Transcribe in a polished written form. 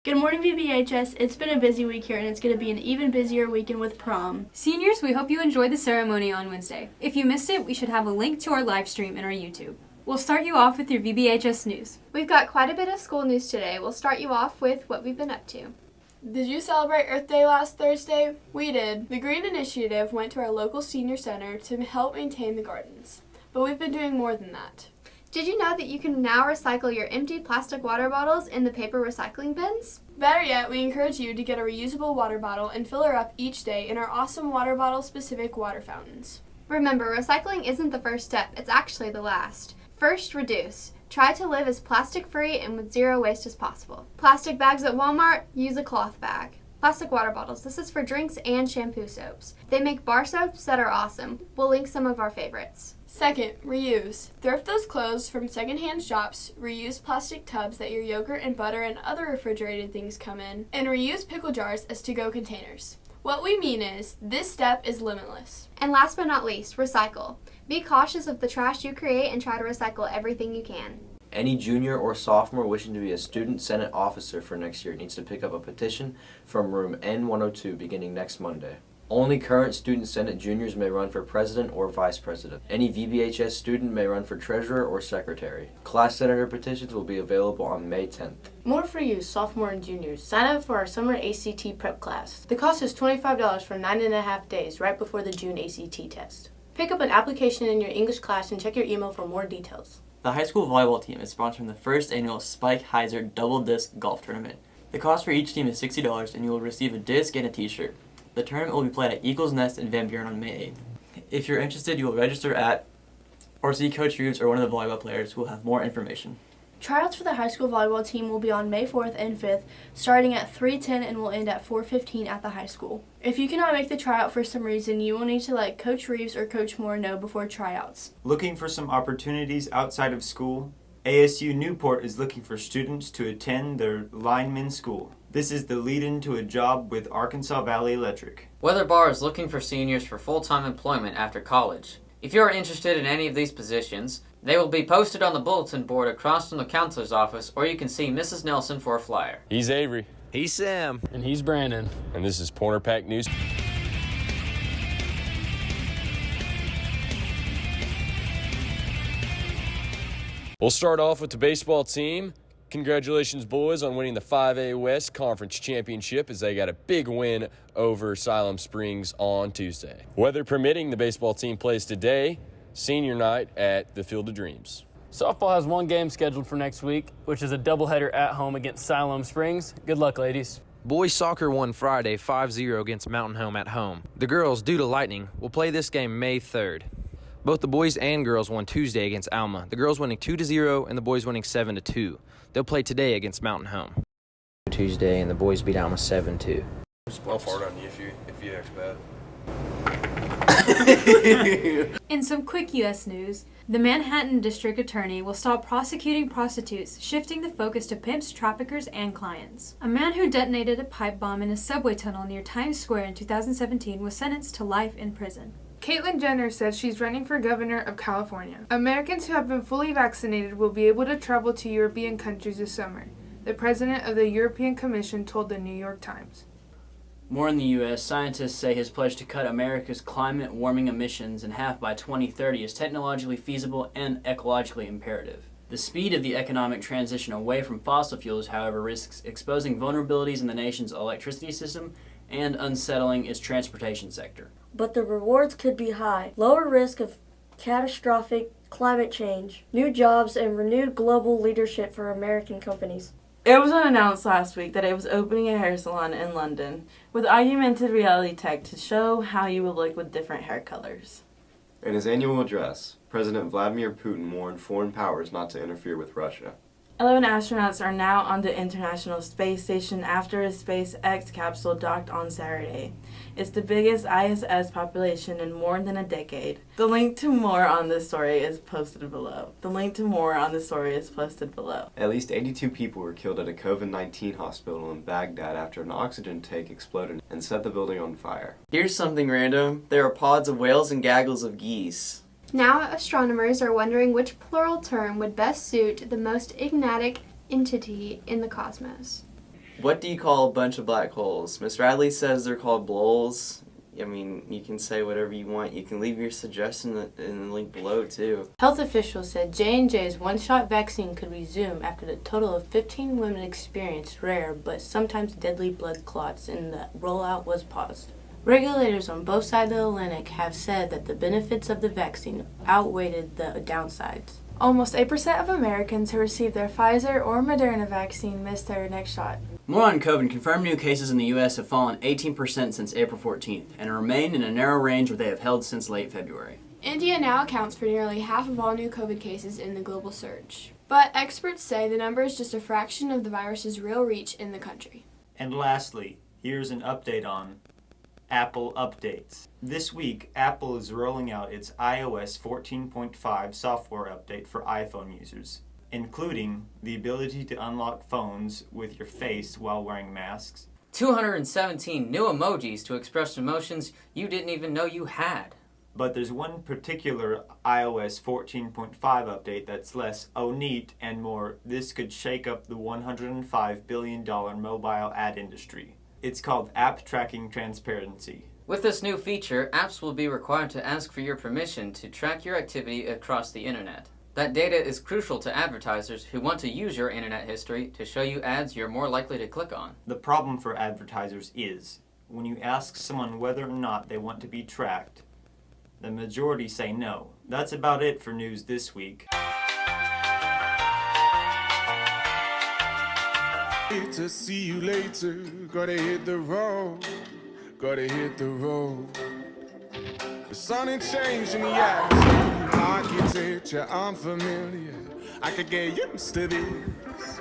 Good morning, VBHS. It's been a busy week here, and it's going to be an even busier weekend with prom. Seniors, we hope you enjoyed the ceremony on Wednesday. If you missed it, we should have a link to our live stream in our YouTube. We'll start you off with your VBHS news. We've got quite a bit of school news today. We'll start you off with what we've been up to. Did you celebrate Earth Day last Thursday? We did. The Green Initiative went to our local senior center to help maintain the gardens. But we've been doing more than that. Did you know that you can now recycle your empty plastic water bottles in the paper recycling bins? Better yet, we encourage you to get a reusable water bottle and fill her up each day in our awesome water bottle-specific water fountains. Remember, recycling isn't the first step, it's actually the last. First, reduce. Try to live as plastic-free and with zero waste as possible. Plastic bags at Walmart, use a cloth bag. Plastic water bottles, this is for drinks and shampoo soaps. They make bar soaps that are awesome. We'll link some of our favorites. Second, reuse. Thrift those clothes from secondhand shops, reuse plastic tubs that your yogurt and butter and other refrigerated things come in, and reuse pickle jars as to-go containers. What we mean is, this step is limitless. And last but not least, recycle. Be cautious of the trash you create and try to recycle everything you can. Any junior or sophomore wishing to be a student senate officer for next year needs to pick up a petition from room N102 beginning next Monday. Only current student senate juniors may run for president or vice president. Any VBHS student may run for treasurer or secretary. Class senator petitions will be available on May 10th. More for you, sophomore and juniors. Sign up for our summer ACT prep class. The cost is $25 for 9.5 days right before the June ACT test. Pick up an application in your English class and check your email for more details. The high school volleyball team is sponsoring the first annual Spike Heiser Double Disc Golf Tournament. The cost for each team is $60 and you will receive a disc and a t-shirt. The tournament will be played at Eagles Nest in Van Buren on May 8th. If you're interested, you will register at or see Coach Reeves or one of the volleyball players who will have more information. Tryouts for the high school volleyball team will be on May 4th and 5th, starting at 3:10 and will end at 4:15 at the high school. If you cannot make the tryout for some reason, you will need to let Coach Reeves or Coach Moore know before tryouts. Looking for some opportunities outside of school? ASU Newport is looking for students to attend their lineman school. This is the lead-in to a job with Arkansas Valley Electric. Weather Bar is looking for seniors for full-time employment after college. If you are interested in any of these positions, they will be posted on the bulletin board across from the counselor's office, or you can see Mrs. Nelson for a flyer. He's Avery. He's Sam. And he's Brandon. And this is Pointer Pack News. We'll start off with the baseball team. Congratulations, boys, on winning the 5A West Conference Championship as they got a big win over Siloam Springs on Tuesday. Weather permitting, the baseball team plays today, senior night at the Field of Dreams. Softball has one game scheduled for next week, which is a doubleheader at home against Siloam Springs. Good luck, ladies. Boys soccer won Friday 5-0 against Mountain Home at home. The girls, due to lightning, will play this game May 3rd. Both the boys and girls won Tuesday against Alma, the girls winning 2-0 and the boys winning 7-2. They'll play today against Mountain Home. Tuesday, and the boys beat Alma 7-2. I'll fart on you if you act bad. In some quick U.S. news, the Manhattan District Attorney will stop prosecuting prostitutes, shifting the focus to pimps, traffickers, and clients. A man who detonated a pipe bomb in a subway tunnel near Times Square in 2017 was sentenced to life in prison. Caitlyn Jenner said she's running for governor of California. Americans who have been fully vaccinated will be able to travel to European countries this summer, the president of the European Commission told the New York Times. More in the U.S., scientists say his pledge to cut America's climate warming emissions in half by 2030 is technologically feasible and ecologically imperative. The speed of the economic transition away from fossil fuels, however, risks exposing vulnerabilities in the nation's electricity system and unsettling its transportation sector. But the rewards could be high. Lower risk of catastrophic climate change, new jobs, and renewed global leadership for American companies. It was announced last week that it was opening a hair salon in London with augmented reality tech to show how you would look with different hair colors. In his annual address, President Vladimir Putin warned foreign powers not to interfere with Russia. 11 astronauts are now on the International Space Station after a SpaceX capsule docked on Saturday. It's the biggest ISS population in more than a decade. The link to more on this story is posted below. At least 82 people were killed at a COVID-19 hospital in Baghdad after an oxygen tank exploded and set the building on fire. Here's something random. There are pods of whales and gaggles of geese. Now astronomers are wondering which plural term would best suit the most enigmatic entity in the cosmos. What do you call a bunch of black holes? Miss Radley says they're called blows. I mean, you can say whatever you want. You can leave your suggestion in the link below, too. Health officials said J&J's one-shot vaccine could resume after the total of 15 women experienced rare but sometimes deadly blood clots and the rollout was paused. Regulators on both sides of the Atlantic have said that the benefits of the vaccine outweighed the downsides. Almost 8% of Americans who received their Pfizer or Moderna vaccine missed their next shot. More on COVID. Confirmed new cases in the U.S. have fallen 18% since April 14th and remain in a narrow range where they have held since late February. India now accounts for nearly half of all new COVID cases in the global surge. But experts say the number is just a fraction of the virus's real reach in the country. And lastly, here's an update on Apple updates. This week, Apple is rolling out its iOS 14.5 software update for iPhone users, including the ability to unlock phones with your face while wearing masks, 217 new emojis to express emotions you didn't even know you had. but there's one particular iOS 14.5 update that's less "oh neat" and more "this could shake up the $105 billion mobile ad industry." It's called App Tracking Transparency. With this new feature, apps will be required to ask for your permission to track your activity across the internet. That data is crucial to advertisers who want to use your internet history to show you ads you're more likely to click on. The problem for advertisers is, when you ask someone whether or not they want to be tracked, the majority say no. That's about it for news this week. To see you later, gotta hit the road, gotta hit the road. The sun ain't changing the attitude, architecture unfamiliar. I could get used to this.